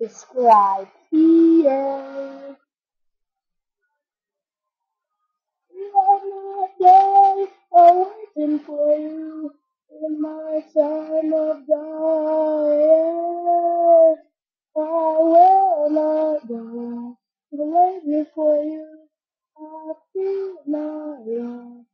Subscribe here. One day I'm waiting for you in my time of dying. I will not die. I'm waiting for you. I feel my love.